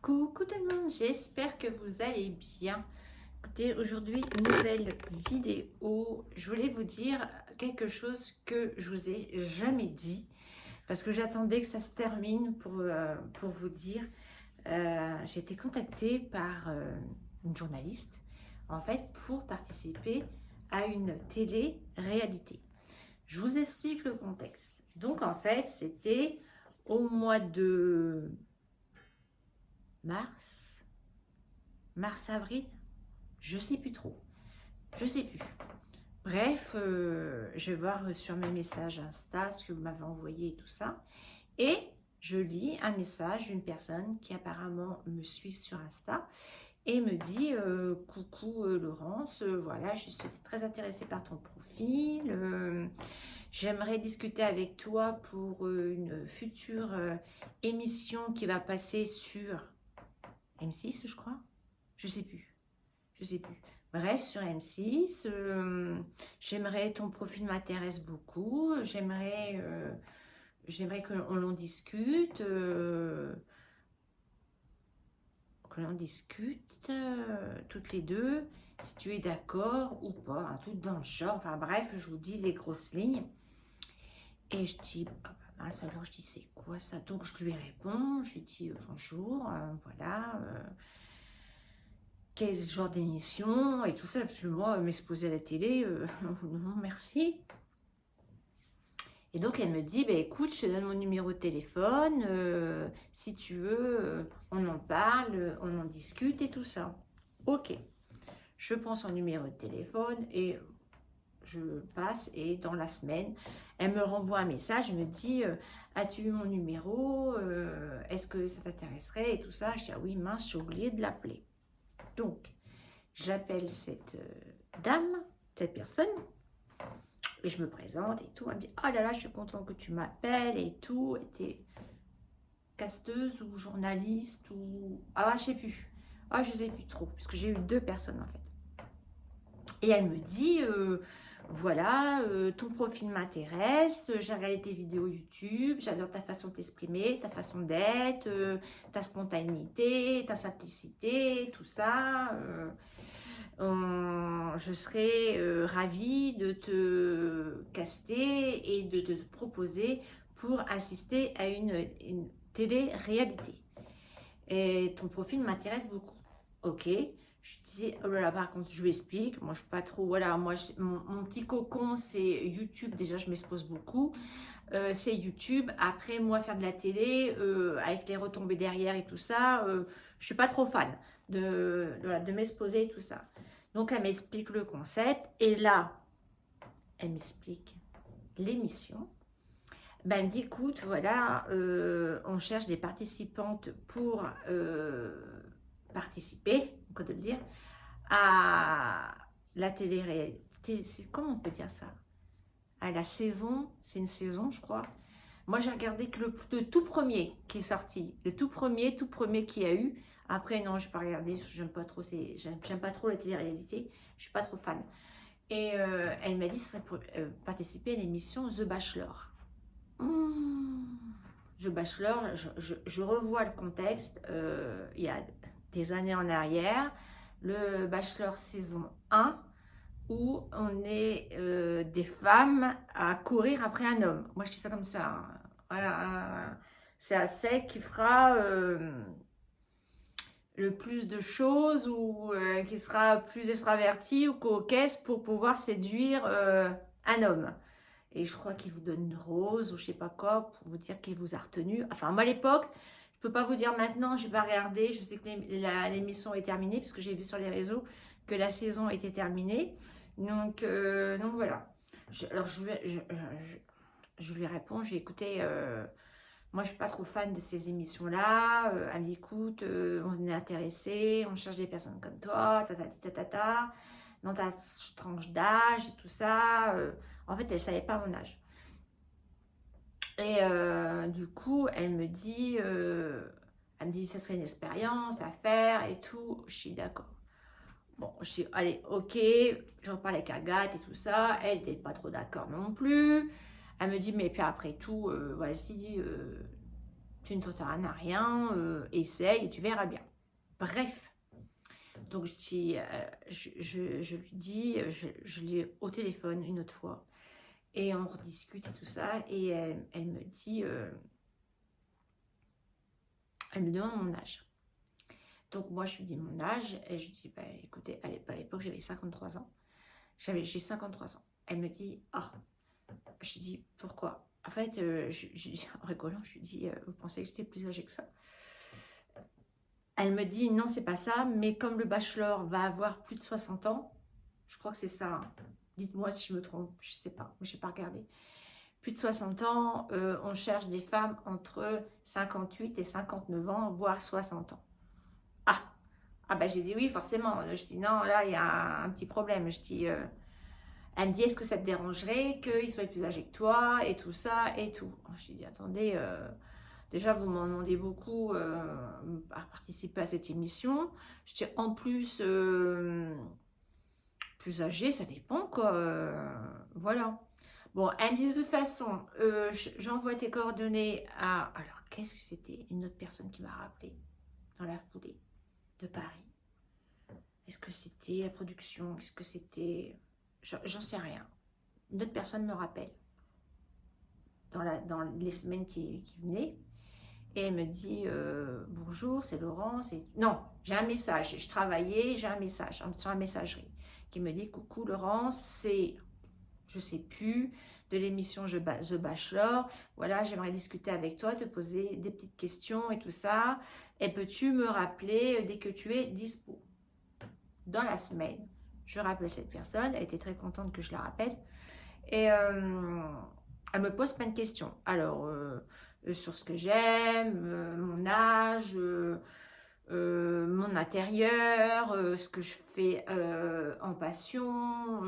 Coucou tout le monde, j'espère que vous allez bien. Écoutez, aujourd'hui, nouvelle vidéo. Je voulais vous dire quelque chose que je vous ai jamais dit parce que j'attendais que ça se termine pour vous dire. J'ai été contactée par une journaliste en fait pour participer à une télé-réalité. Je vous explique le contexte. Donc en fait, c'était au mois de mars, avril, je sais plus trop, je sais plus. Bref, je vais voir sur mes messages Insta ce que vous m'avez envoyé et tout ça. Et je lis un message d'une personne qui apparemment me suit sur Insta et me dit coucou Laurence, voilà, je suis très intéressée par ton profil. J'aimerais discuter avec toi pour une future émission qui va passer sur M6, je crois. Je sais plus. Bref, sur M6, j'aimerais, ton profil m'intéresse beaucoup, j'aimerais qu'on en discute, toutes les deux, si tu es d'accord ou pas, un truc dans le genre, enfin bref, je vous dis les grosses lignes. Et je dis, ah bah mince, alors je dis, c'est quoi ça? Donc je lui réponds, je lui dis, bonjour, voilà, quel genre d'émission et tout ça, parce que moi, m'exposer à la télé, non merci. Et donc elle me dit, bah, écoute, je te donne mon numéro de téléphone, si tu veux, on en parle, on en discute et tout ça. Ok, je prends son numéro de téléphone et je passe, et dans la semaine, elle me renvoie un message, elle me dit, as-tu eu mon numéro, est-ce que ça t'intéresserait et tout ça. Je dis, ah oui, mince, j'ai oublié de l'appeler. Donc, j'appelle cette dame, cette personne, et je me présente et tout. Elle me dit, oh là là, je suis contente que tu m'appelles et tout. Et t'es casteuse ou journaliste ou... Ah, je sais plus. Ah, je sais plus trop, parce que j'ai eu deux personnes en fait. Et elle me dit, voilà, ton profil m'intéresse, j'ai regardé tes vidéos YouTube, j'adore ta façon de t'exprimer, ta façon d'être, ta spontanéité, ta simplicité, tout ça. Je serais ravie de te caster et de te proposer pour assister à une télé-réalité. Et ton profil m'intéresse beaucoup. Ok. Je dis, oh là là, par contre, je lui explique. Moi, je suis pas trop. Voilà, moi, mon petit cocon, c'est YouTube. Déjà, je m'expose beaucoup. C'est YouTube. Après, moi, faire de la télé, avec les retombées derrière et tout ça, je suis pas trop fan de m'exposer et tout ça. Donc, elle m'explique le concept. Et là, elle m'explique l'émission. Ben, elle me dit, écoute, voilà, on cherche des participantes pour participer, on peut le dire, à la télé-réalité. Comment on peut dire ça? À la saison, c'est une saison, je crois. Moi, j'ai regardé que le tout premier qui est sorti, le tout premier qu'il y a eu. Après, non, je n'ai pas regardé, j'aime pas trop, j'aime pas trop la télé-réalité, je suis pas trop fan. Et elle m'a dit que ce serait pour participer à l'émission The Bachelor. The Bachelor, je revois le contexte, il y a des années en arrière, le Bachelor saison 1, où on est des femmes à courir après un homme. Moi, je dis ça comme ça. Hein. Voilà, c'est un sec qui fera le plus de choses ou qui sera plus extraverti ou coquette pour pouvoir séduire un homme. Et je crois qu'il vous donne une rose ou je sais pas quoi pour vous dire qu'il vous a retenu. Enfin, moi à l'époque, je peux pas vous dire maintenant, j'ai pas regardé. Je sais que l'émission est terminée parce que j'ai vu sur les réseaux que la saison était terminée. Donc voilà. Alors je lui réponds, j'ai écouté. Moi, je suis pas trop fan de ces émissions-là. Elle me dit, écoute, on est intéressé, on cherche des personnes comme toi, dans ta tranche d'âge et tout ça. En fait, elle savait pas mon âge. Et du coup, elle me dit, ça serait une expérience à faire et tout. Je suis d'accord. Bon, je suis, allez, ok, j'en parle avec Agathe et tout ça. Elle n'était pas trop d'accord non plus. Elle me dit, mais puis après tout, voici, tu ne t'entends à rien, essaye et tu verras bien. Bref, donc je lui dis, je l'ai au téléphone une autre fois, et on rediscute et tout ça, et elle me dit, elle me demande mon âge. Donc moi je lui dis mon âge, et je dis, bah, écoutez, à l'époque j'avais 53 ans, j'ai 53 ans. Elle me dit, ah, je lui dis, pourquoi? En fait, en rigolant, je lui dis, vous pensez que j'étais plus âgée que ça? Elle me dit, non, c'est pas ça, mais comme le bachelor va avoir plus de 60 ans, je crois que c'est ça, hein. Dites-moi si je me trompe, je sais pas, je n'ai pas regardé. Plus de 60 ans, on cherche des femmes entre 58 et 59 ans, voire 60 ans. Ah, ah bah j'ai dit oui, forcément. Je dis non, là, il y a un petit problème. Je dis, elle me dit, est-ce que ça te dérangerait qu'il soit plus âgé que toi, et tout ça, et tout. Je dis, attendez, déjà, vous m'en demandez beaucoup à participer à cette émission. Je dis, en plus, plus âgé, ça dépend, quoi. Voilà. Bon, elle me dit, de toute façon, j'envoie tes coordonnées à... Alors, qu'est-ce que c'était? Une autre personne qui m'a rappelé dans la foulée de Paris. Est-ce que c'était la production? Est-ce que c'était... J'en sais rien. Une autre personne me rappelle dans les semaines qui venaient. Et elle me dit, bonjour, c'est Laurence. Non, j'ai un message. Je travaillais, j'ai un message sur la messagerie qui me dit, coucou Laurence, c'est, je sais plus, de l'émission The Bachelor. Voilà, j'aimerais discuter avec toi, te poser des petites questions et tout ça. Et peux-tu me rappeler dès que tu es dispo? Dans la semaine, je rappelle cette personne. Elle était très contente que je la rappelle. Et elle me pose plein de questions. Alors, sur ce que j'aime, mon âge, mon intérieur, ce que je fais en passion,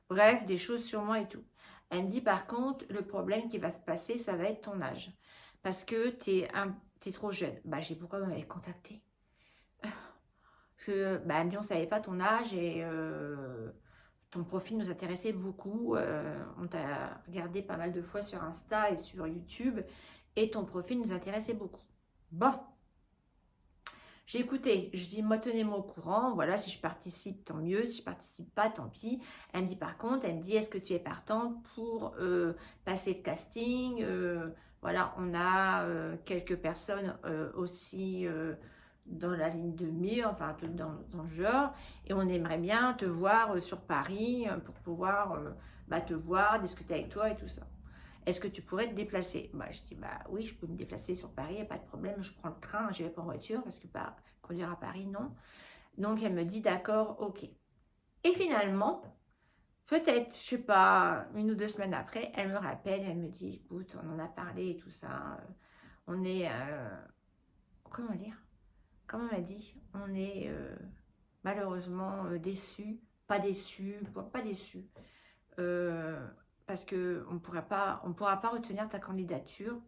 bref, des choses sur moi et tout. Elle me dit par contre, le problème qui va se passer, ça va être ton âge. Parce que t'es trop jeune. Bah, j'ai dit, pourquoi vous m'avez contacté? Bah, elle me dit, on ne savait pas ton âge et ton profil nous intéressait beaucoup. On t'a regardé pas mal de fois sur Insta et sur YouTube et ton profil nous intéressait beaucoup. Bon, j'ai écouté, je dis, moi tenez-moi au courant, voilà, si je participe, tant mieux, si je participe pas, tant pis. Elle me dit par contre, elle me dit, est-ce que tu es partante pour passer le casting? Voilà, on a quelques personnes aussi dans la ligne de mire, enfin tout dans le genre, et on aimerait bien te voir sur Paris pour pouvoir te voir, discuter avec toi et tout ça. Est-ce que tu pourrais te déplacer? Bah, je dis, bah oui, je peux me déplacer sur Paris, il n'y a pas de problème, je prends le train, je ne vais pas en voiture, parce que conduire à Paris, non. Donc, elle me dit, d'accord, ok. Et finalement, peut-être, je sais pas, 1 ou 2 semaines après, elle me rappelle, elle me dit, écoute, on en a parlé et tout ça, on est, comment dire? Comme elle m'a dit, on est malheureusement déçus, pas déçus, pas déçus, parce qu'on ne pourra pas retenir ta candidature,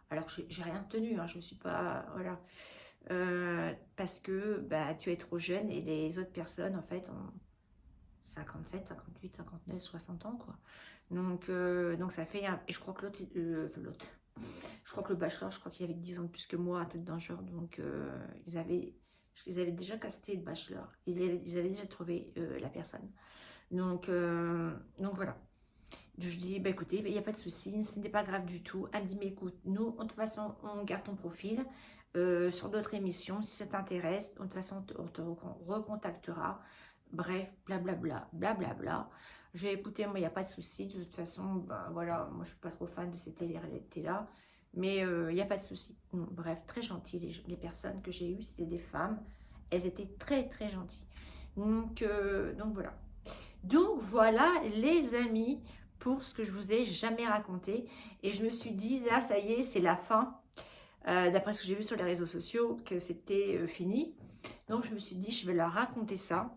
alors que j'ai rien retenu, hein, je ne suis pas, voilà, parce que bah, tu es trop jeune et les autres personnes, en fait, ont 57, 58, 59, 60 ans, quoi. Donc ça fait, et je crois que l'autre, je crois que le bachelor, je crois qu'il avait 10 ans de plus que moi, un truc dans le genre. Donc, ils avaient déjà casté le bachelor. Ils avaient déjà trouvé la personne. Donc voilà. Je dis, bah, écoutez, il n'y a pas de souci, ce n'est pas grave du tout. Elle me dit, mais écoute, nous, de toute façon, on garde ton profil sur d'autres émissions. Si ça t'intéresse, de toute façon, on te recontactera. Bref, blablabla, blablabla. J'ai écouté, moi, il n'y a pas de souci. De toute façon, bah, voilà, moi, je ne suis pas trop fan de cette télé-réalité-là. Mais il n'y a pas de souci. Bref, très gentilles. Les personnes que j'ai eues, c'était des femmes. Elles étaient très, très gentilles. Donc voilà. Donc voilà, les amis, pour ce que je vous ai jamais raconté. Et je me suis dit, là, ça y est, c'est la fin. D'après ce que j'ai vu sur les réseaux sociaux, que c'était fini. Donc je me suis dit, je vais leur raconter ça.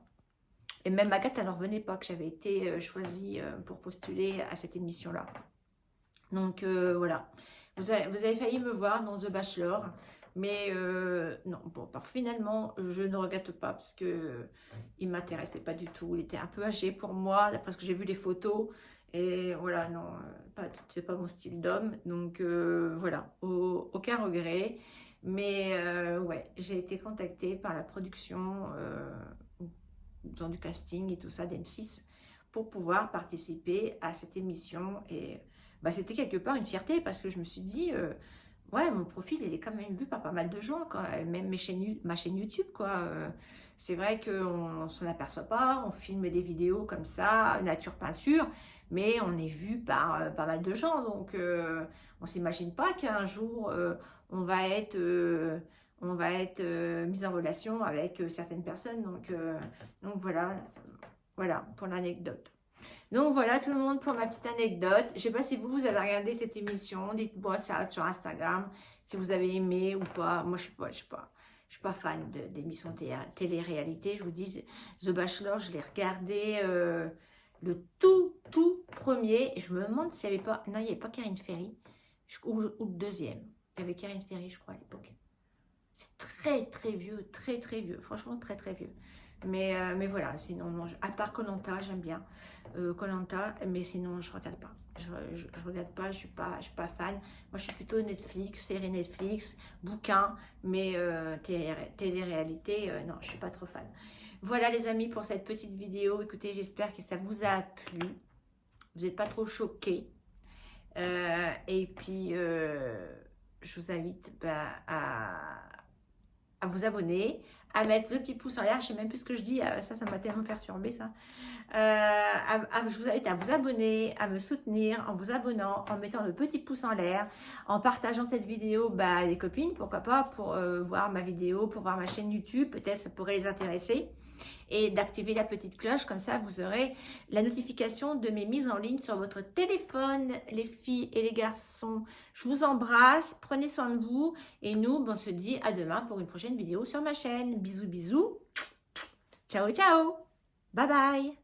Et même Agathe, elle n'en revenait pas que j'avais été choisie pour postuler à cette émission-là. Donc voilà. Vous avez failli me voir dans The Bachelor, mais non, bon, finalement, je ne regrette pas parce que il ne m'intéressait pas du tout. Il était un peu âgé pour moi, d'après ce que j'ai vu les photos, Et voilà, non, c'est pas mon style d'homme. Donc voilà, aucun regret. Mais ouais, j'ai été contactée par la production, dans du casting et tout ça d'M6 pour pouvoir participer à cette émission. Et bah, c'était quelque part une fierté parce que je me suis dit, ouais, mon profil, il est quand même vu par pas mal de gens, quoi. Même ma chaîne YouTube, quoi. C'est vrai qu'on s'en aperçoit pas, on filme des vidéos comme ça, nature peinture, mais on est vu par pas mal de gens. Donc, on s'imagine pas qu'un jour, on va être, mis en relation avec certaines personnes. Donc voilà, voilà pour l'anecdote. Donc voilà tout le monde pour ma petite anecdote. Je ne sais pas si vous avez regardé cette émission. Dites-moi ça sur Instagram si vous avez aimé ou pas. Moi je suis pas fan d'émissions télé-réalité. Je vous dis, The Bachelor, je l'ai regardé le tout premier. Et je me demande s'il n'y avait pas, non il n'y avait pas Karine Ferry ou le deuxième. Il y avait Karine Ferry je crois à l'époque. C'est très vieux, très vieux. Franchement très vieux. Mais voilà, sinon, non, à part koh j'aime bien koh mais sinon, je regarde pas. Je regarde pas, je suis pas fan. Moi, je suis plutôt Netflix, série Netflix, bouquins, mais télé-réalité, non, je suis pas trop fan. Voilà, les amis, pour cette petite vidéo. Écoutez, j'espère que ça vous a plu. Vous n'êtes pas trop choqués. Et puis, je vous invite à vous abonner, à mettre le petit pouce en l'air, je sais même plus ce que je dis, ça m'a tellement perturbé ça. Je vous invite à vous abonner, à me soutenir en vous abonnant, en mettant le petit pouce en l'air, en partageant cette vidéo à des copines, pourquoi pas, pour voir ma vidéo, pour voir ma chaîne YouTube, peut-être ça pourrait les intéresser. Et d'activer la petite cloche, comme ça vous aurez la notification de mes mises en ligne sur votre téléphone. Les filles et les garçons, je vous embrasse, prenez soin de vous et nous on se dit à demain pour une prochaine vidéo sur ma chaîne. Bisous, ciao, bye bye.